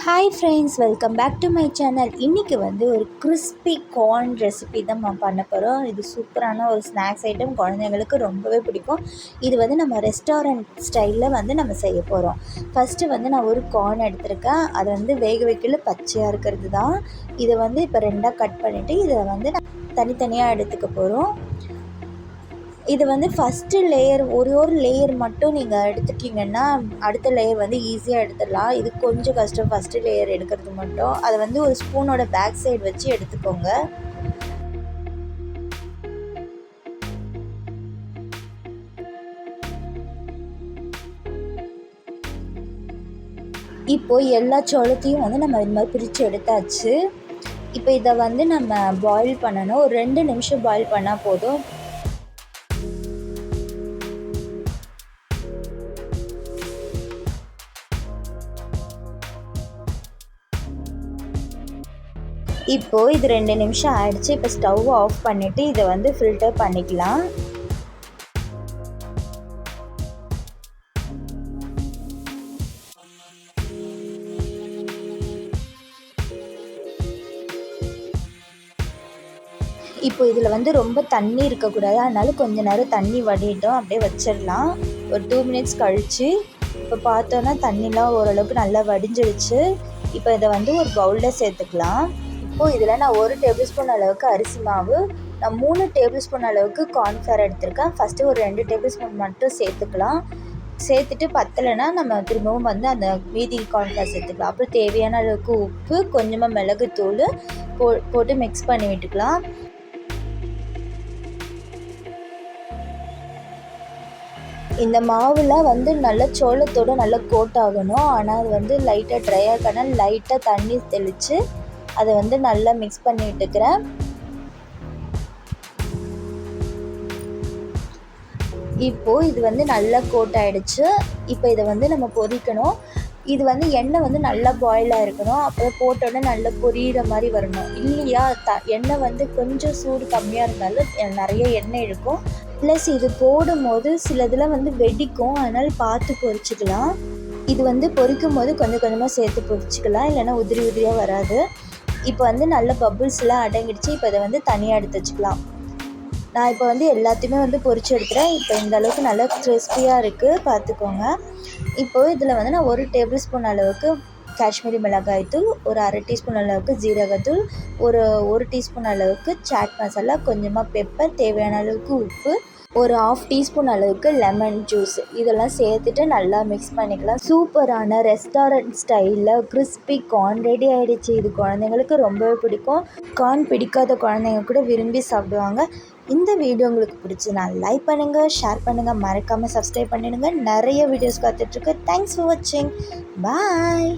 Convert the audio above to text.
Hi friends, welcome back to my channel. இன்றைக்கி ஒரு crispy corn recipe தான் நம்ம பண்ண போகிறோம். இது சூப்பரான ஒரு ஸ்நாக்ஸ் ஐட்டம், குழந்தைங்களுக்கு ரொம்பவே பிடிக்கும். இது நம்ம ரெஸ்டாரண்ட் ஸ்டைலில் நம்ம செய்ய போகிறோம். ஃபஸ்ட்டு நான் ஒரு கார்ன் எடுத்திருக்கேன். அதை வேக வைக்கல பச்சையாக இருக்கிறது தான். இதை இப்போ ரெண்டாக கட் பண்ணிவிட்டு இதை தனித்தனியாக எடுத்துக்க போகிறோம். இது ஃபஸ்ட்டு லேயர் ஒரு லேயர் மட்டும் நீங்கள் எடுத்துட்டிங்கன்னா அடுத்த லேயர் ஈஸியாக எடுத்துடலாம். இது கொஞ்சம் கஷ்டம் ஃபஸ்ட்டு லேயர் எடுக்கிறது மட்டும். அதை ஒரு ஸ்பூனோட பேக் சைடு வச்சு எடுத்துக்கோங்க. இப்போது எல்லா சோளத்தையும் நம்ம இது மாதிரி பிரித்து எடுத்தாச்சு. இப்போ இதை நம்ம பாயில் பண்ணணும். ஒரு 2 நிமிஷம் பாயில் பண்ணால் போதும். இப்போது இது 2 நிமிஷம் ஆயிடுச்சு. இப்போ ஸ்டவ் ஆஃப் பண்ணிவிட்டு இதை ஃபில்டர் பண்ணிக்கலாம். இப்போ இதில் ரொம்ப தண்ணி இருக்கக்கூடாது. அதனால கொஞ்ச நேரம் தண்ணி வடிட்டோம், அப்படியே வச்சிடலாம். ஒரு 2 மினிட்ஸ் கழித்து இப்போ பார்த்தோன்னா தண்ணிலாம் ஓரளவுக்கு நல்லா வடிஞ்சிடுச்சு. இப்போ இதை ஒரு பவுலில் சேர்த்துக்கலாம். இப்போது இதில் நான் 1 டேபிள் ஸ்பூன் அளவுக்கு அரிசி மாவு, நான் 3 டேபிள் ஸ்பூன் அளவுக்கு கார்ன்ஃப்ளவர் எடுத்திருக்கேன். ஃபஸ்ட்டு ஒரு 2 டேபிள் ஸ்பூன் மட்டும் சேர்த்துக்கலாம். சேர்த்துட்டு பத்தலைன்னா நம்ம திரும்பவும் அந்த மீதி கார்ன்ஃப்ளவர் சேர்த்துக்கலாம். அப்புறம் தேவையான அளவுக்கு உப்பு, கொஞ்சமாக மிளகுத்தூள் போட்டு மிக்ஸ் பண்ணி விட்டுக்கலாம். இந்த மாவில் நல்லா சோளத்தோடு நல்லா கோட் ஆகணும். ஆனால் அது லைட்டாக ட்ரை ஆகணும். லைட்டாக தண்ணி தெளித்து அதை நல்லா மிக்ஸ் பண்ணி விட்டுக்கிறேன். இப்போது இது நல்லா கோட் ஆகிடுச்சு. இப்போ இதை நம்ம பொரிக்கணும். இது எண்ணெய் நல்லா பாயிலாக இருக்கணும். அப்புறம் போட்டோன்னே நல்லா பொரியிற மாதிரி வரணும். இல்லையா எண்ணெய் கொஞ்சம் சூடு கம்மியாக இருந்தாலும் நிறைய எண்ணெய் இருக்கும். ப்ளஸ் இது போடும்போது சிலதில் வெடிக்கும். அதனால் பார்த்து பொரிச்சிக்கலாம். இது பொரிக்கும் போது கொஞ்சம் கொஞ்சமாக சேர்த்து பொரிச்சிக்கலாம், இல்லைன்னா உதிரி உதிரியாக வராது. இப்போ நல்ல பபுள்ஸ்லாம் அடங்கிடுச்சு. இப்போ இதை தனியாக எடுத்து வச்சுக்கலாம். நான் இப்போ எல்லாத்தையுமே பொரிச்சு எடுத்துகிறேன். இப்போ இந்த அளவுக்கு நல்லா கிறிஸ்பியாக இருக்குது, பார்த்துக்கோங்க. இப்போது இதில் நான் 1 டேபிள் ஸ்பூன் அளவுக்கு காஷ்மீரி மிளகாய் தூள், ஒரு 1/2 டீஸ்பூன் அளவுக்கு ஜீரகத்தூள், ஒரு டீஸ்பூன் அளவுக்கு சாட் மசாலா, கொஞ்சமாக பெப்பர், தேவையான அளவுக்கு உப்பு, ஒரு 1/2 டீஸ்பூன் அளவுக்கு லெமன் ஜூஸ் இதெல்லாம் சேர்த்துட்டு நல்லா மிக்ஸ் பண்ணிக்கலாம். சூப்பரான ரெஸ்டாரண்ட் ஸ்டைலில் கிறிஸ்பி கார்ன் ரெடி ஆகிடுச்சு. இது குழந்தைங்களுக்கு ரொம்பவே பிடிக்கும். கார்ன் பிடிக்காத குழந்தைங்க கூட விரும்பி சாப்பிடுவாங்க. இந்த வீடியோ உங்களுக்கு பிடிச்சினா லைக் பண்ணுங்கள், ஷேர் பண்ணுங்கள், மறக்காமல் சப்ஸ்கிரைப் பண்ணிடுங்க. நிறைய வீடியோஸ் காத்துட்ருக்கு. தேங்க்ஸ் ஃபார் வாட்சிங். பாய்.